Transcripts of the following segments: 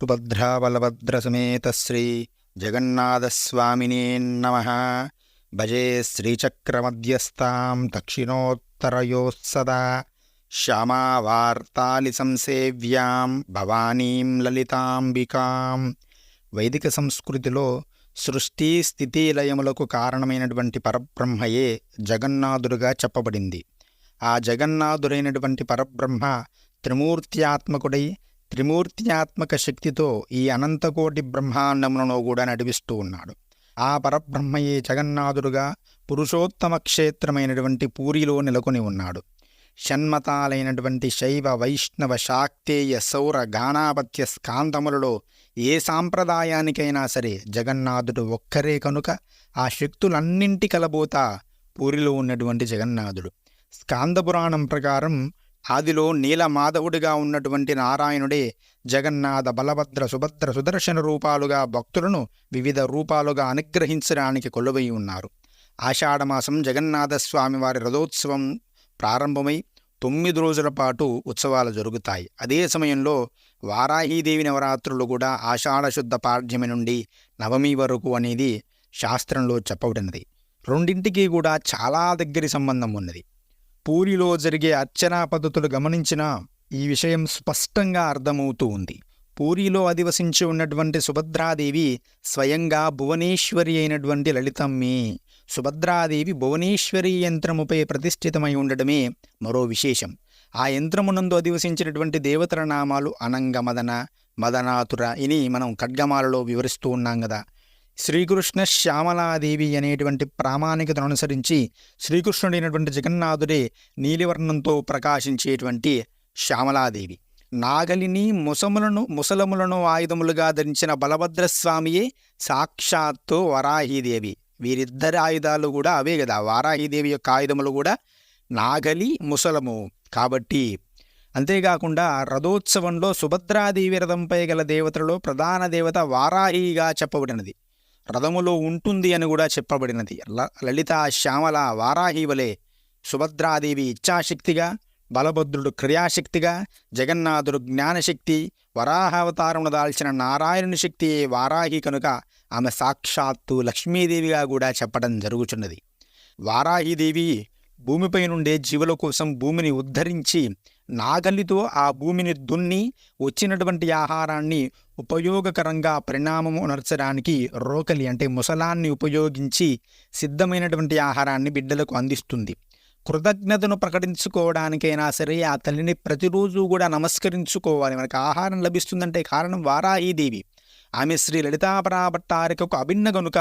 సుభద్రాబలభద్రసమేత శ్రీ జగన్నాథస్వామినే నమః. భజే శ్రీచక్రమధ్యస్థాం దక్షిణోత్తరయోస్సదా శ్యామావార్తాలి సంసేవ్యాం భవానీం లలితాంబికాం. వైదిక సంస్కృతిలో సృష్టి స్థితి లయములకు కారణమైనటువంటి పరబ్రహ్మయే జగన్నాథుడుగా చెప్పబడింది. ఆ జగన్నాథుడైనటువంటి పరబ్రహ్మ త్రిమూర్త్యాత్మకుడై త్రిమూర్త్యాత్మక శక్తితో ఈ అనంతకోటి బ్రహ్మాండములను కూడా నడిపిస్తూ ఉన్నాడు. ఆ పరబ్రహ్మయే జగన్నాథుడుగా పురుషోత్తమ క్షేత్రమైనటువంటి పూరిలో నెలకొని ఉన్నాడు. షణ్మతాలైనటువంటి శైవ వైష్ణవ శాక్తేయ సౌర గాణాపత్య స్కాందములలో ఏ సాంప్రదాయానికైనా సరే జగన్నాథుడు ఒక్కరే కనుక ఆ శక్తులన్నింటి కలబోతా పూరిలో ఉన్నటువంటి జగన్నాథుడు. స్కాందపురాణం ప్రకారం ఆదిలో నీలమాధవుడిగా ఉన్నటువంటి నారాయణుడే జగన్నాథ బలభద్ర సుభద్ర సుదర్శన రూపాలుగా భక్తులను వివిధ రూపాలుగా అనుగ్రహించడానికి కొలువై ఉన్నారు. ఆషాఢమాసం జగన్నాథస్వామి వారి రథోత్సవం ప్రారంభమై 9 రోజుల పాటు ఉత్సవాలు జరుగుతాయి. అదే సమయంలో వారాహీదేవి నవరాత్రులు కూడా ఆషాఢశుద్ధ పాడ్యమి నుండి నవమి వరకు అనేది శాస్త్రంలో చెప్పబడినది. రెండింటికి కూడా చాలా దగ్గరి సంబంధం ఉన్నది. పూరిలో జరిగే అర్చనా పద్ధతులు గమనించినా ఈ విషయం స్పష్టంగా అర్థమవుతూ ఉంది. పూరిలో అధివసించి ఉన్నటువంటి సుభద్రాదేవి స్వయంగా భువనేశ్వరి అయినటువంటి లలితమ్మే. సుభద్రాదేవి భువనేశ్వరి యంత్రముపై ప్రతిష్ఠితమై ఉండడమే మరో విశేషం. ఆ యంత్రమునందు అధివసించినటువంటి దేవతల నామాలు అనంగమదన, మదనాతుర ఇని మనం ఖడ్గమాలలో వివరిస్తూ ఉన్నాం కదా. శ్రీకృష్ణ శ్యామలాదేవి అనేటువంటి ప్రామాణికతను అనుసరించి శ్రీకృష్ణుడైనటువంటి జగన్నాథుడే నీలివర్ణంతో ప్రకాశించేటువంటి శ్యామలాదేవి. నాగలిని ముసలములను ఆయుధములుగా ధరించిన బలభద్రస్వామియే సాక్షాత్తు వరాహీదేవి. వీరిద్దరి ఆయుధాలు కూడా అవే కదా. వారాహీదేవి యొక్క ఆయుధములు కూడా నాగలి, ముసలము కాబట్టి. అంతేకాకుండా రథోత్సవంలో సుభద్రాదేవి రథంపై గల దేవతలలో ప్రధాన దేవత వారాహిగా చెప్పబడినది. రథములో ఉంటుంది అని కూడా చెప్పబడినది. లలిత శ్యామల వారాహి వలె సుభద్రాదేవి ఇచ్ఛాశక్తిగా, బలభద్రుడు క్రియాశక్తిగా, జగన్నాథుడు జ్ఞానశక్తి, వరాహావతారమును దాల్చిన నారాయణుని శక్తి వారాహి కనుక ఆమె సాక్షాత్తు లక్ష్మీదేవిగా కూడా చెప్పడం జరుగుతున్నది. వారాహీదేవి భూమిపై నుండే జీవుల కోసం భూమిని ఉద్ధరించి నాగలితో ఆ భూమిని దున్ని వచ్చినటువంటి ఆహారాన్ని ఉపయోగకరంగా పరిణామము నర్చడానికి రోకలి అంటే ముసలాన్ని ఉపయోగించి సిద్ధమైనటువంటి ఆహారాన్ని బిడ్డలకు అందిస్తుంది. కృతజ్ఞతను ప్రకటించుకోవడానికైనా సరే ఆ తల్లిని ప్రతిరోజు కూడా నమస్కరించుకోవాలి. మనకు ఆహారం లభిస్తుందంటే కారణం వారాహీదేవి. ఆమె శ్రీ లలితాపరాభట్టారికకు అభిన్న గనుక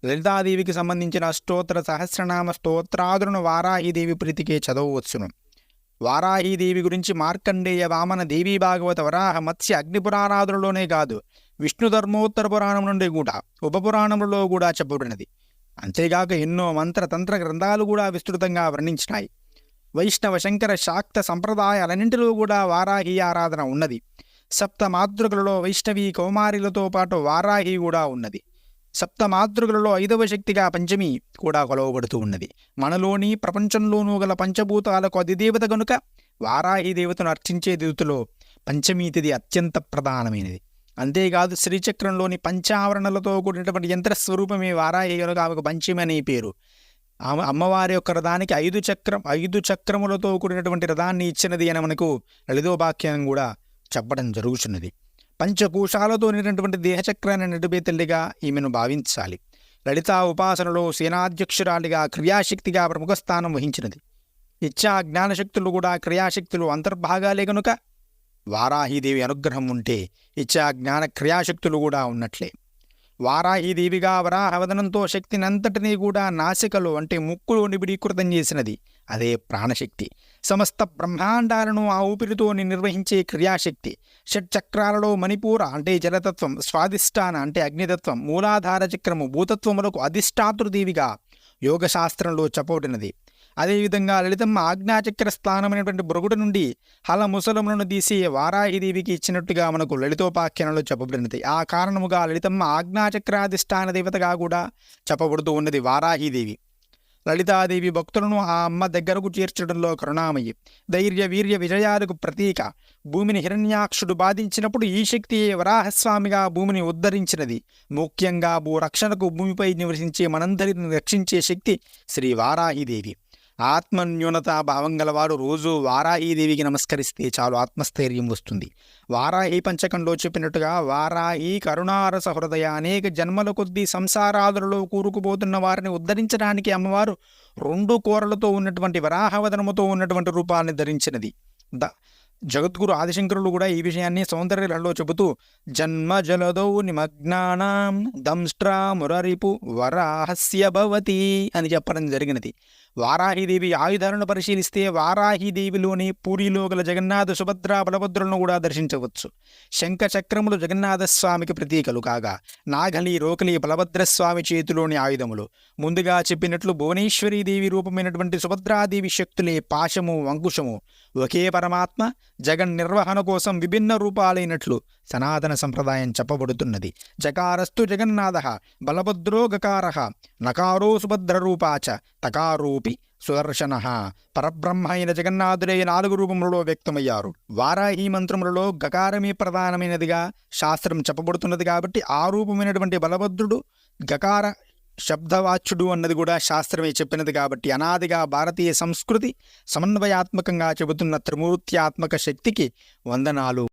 లలితాదేవికి సంబంధించిన స్తోత్ర సహస్రనామ స్తోత్రాదులను వారాహీదేవి ప్రీతికే చదవవచ్చును. వారాహీదేవి గురించి మార్కండేయ, వామన, దేవీ భాగవత, వరాహ, మత్స్య, అగ్నిపురాణాదులలోనే కాదు విష్ణు ధర్మోత్తర పురాణం నుండి కూడా ఉపపురాణములలో కూడా చెప్పబడినది. అంతేగాక ఎన్నో మంత్ర తంత్ర గ్రంథాలు కూడా విస్తృతంగా వర్ణించినాయి. వైష్ణవ శంకర శాక్త సంప్రదాయాలన్నింటిలో కూడా వారాహి ఆరాధన ఉన్నది. సప్తమాతృకలలో వైష్ణవీ కౌమారిలతో పాటు వారాహి కూడా ఉన్నది. సప్తమాతృకలలో 5వ శక్తిగా పంచమి కూడా కొలవబడుతూ ఉన్నది. మనలోని ప్రపంచంలోనూ గల పంచభూతాలకు అధిదేవత గనుక వారాహి దేవతను అర్చించే దేవతలో పంచమీ తిథి అత్యంత ప్రధానమైనది. అంతేకాదు శ్రీచక్రంలోని పంచావరణలతో కూడినటువంటి యంత్రస్వరూపమే వారాహి కనుక ఆమెకు పంచమి అనే పేరు. ఆమె అమ్మవారి యొక్క రథానికి 5 చక్రములతో కూడినటువంటి రథాన్ని ఇచ్చినది అని మనకు లలితోపాఖ్యానం కూడా చెప్పడం జరుగుతున్నది. పంచకోశాలతో నిండినటువంటి దేహచక్రాన్ని నడిపే తల్లిగా ఈమెను భావించాలి. లలితా ఉపాసనలో సేనాధ్యక్షురాలిగా క్రియాశక్తిగా ప్రముఖ స్థానం వహించినది. ఇచ్ఛా జ్ఞానశక్తులు కూడా క్రియాశక్తులు అంతర్భాగాలే కనుక వారాహీదేవి అనుగ్రహం ఉంటే ఇచ్ఛా జ్ఞాన క్రియాశక్తులు కూడా ఉన్నట్లే. వారాహీదేవిగా వరాహవదనంతో శక్తిని అంతటినీ కూడా నాసికలో అంటే ముక్కులో నిబిడీకృతం చేసినది. అదే ప్రాణశక్తి. సమస్త బ్రహ్మాండాలను ఆ ఊపిరితో నిర్వహించే క్రియాశక్తి. షట్చక్రాలలో మణిపూర అంటే జలతత్వం, స్వాదిష్టాన అంటే అగ్నితత్వం, మూలాధార చక్రము భూతత్వములకు అధిష్టాతృదేవిగా యోగశాస్త్రంలో చెప్పబడినది. అదేవిధంగా లలితమ్మ ఆజ్ఞాచక్ర స్థానమైనటువంటి బొరుగుడు నుండి హల ముసలములను తీసి వారాహిదేవికి ఇచ్చినట్టుగా మనకు లలితోపాఖ్యానంలో చెప్పబడినది. ఆ కారణముగా లలితమ్మ ఆజ్ఞాచక్రాధిష్టాన దేవతగా కూడా చెప్పబడుతూ ఉన్నది వారాహిదేవి. లలితాదేవి భక్తులను ఆ అమ్మ దగ్గరకు చేర్చడంలో కరుణామయి. ధైర్య వీర్య విజయాలకు ప్రతీక. భూమిని హిరణ్యాక్షుడు బాధించినప్పుడు ఈ శక్తి వరాహస్వామిగా భూమిని ఉద్ధరించినది. ముఖ్యంగా భూరక్షణకు భూమిపై నివసించే మనందరిని రక్షించే శక్తి శ్రీ వారాహిదేవి. ఆత్మన్యూనతా భావం గలవారు రోజు వారాహీదేవికి నమస్కరిస్తే చాలు ఆత్మస్థైర్యం వస్తుంది. వారాహి పంచకంలో చెప్పినట్టుగా వారాహి కరుణారస హృదయ, అనేక జన్మల కొద్దీ సంసారాదులలో కూరుకుపోతున్న వారిని ఉద్ధరించడానికి అమ్మవారు 2 కోరలతో ఉన్నటువంటి వరాహవదనముతో ఉన్నటువంటి రూపాన్ని ధరించినది. జగద్గురు ఆదిశంకరులు కూడా ఈ విషయాన్ని సౌందర్యలలో చెబుతూ జన్మ జలదౌ నిమగ్నానాం దంష్ట్రా మురరిపు వరాహస్య భవతి అని చెప్పడం జరిగినది. వారాహిదేవి ఆయుధాలను పరిశీలిస్తే వారాహిదేవిలోని పూరిలో గల జగన్నాథ సుభద్ర బలభద్రులను కూడా దర్శించవచ్చు. శంఖ చక్రములు జగన్నాథస్వామికి ప్రతీకలు కాగా నాగలి రోకలి బలభద్రస్వామి చేతిలోని ఆయుధములు. ముందుగా చెప్పినట్లు భువనేశ్వరీదేవి రూపమైనటువంటి సుభద్రాదేవి శక్తులే పాశము అంకుశము. ఒకే పరమాత్మ జగన్ నిర్వహణ కోసం విభిన్న రూపాలైనట్లు సనాతన సంప్రదాయం చెప్పబడుతున్నది. జకారస్తు జగన్నాథ బలభద్రో గకారః నకారో సుభద్రరూపాచ తకారోపి సుదర్శన. పరబ్రహ్మ అయిన జగన్నాథుడే 4 రూపములలో వ్యక్తమయ్యారు. వారాహి మంత్రములలో గకారమే ప్రధానమైనదిగా శాస్త్రం చెప్పబడుతున్నది కాబట్టి ఆ రూపమైనటువంటి బలభద్రుడు గకార శబ్దవాచ్యుడు అన్నది కూడా శాస్త్రమే చెప్పినది కాబట్టి అనాదిగా భారతీయ సంస్కృతి సమన్వయాత్మకంగా చెబుతున్న త్రిమూర్త్యాత్మక శక్తికి వందనాలు.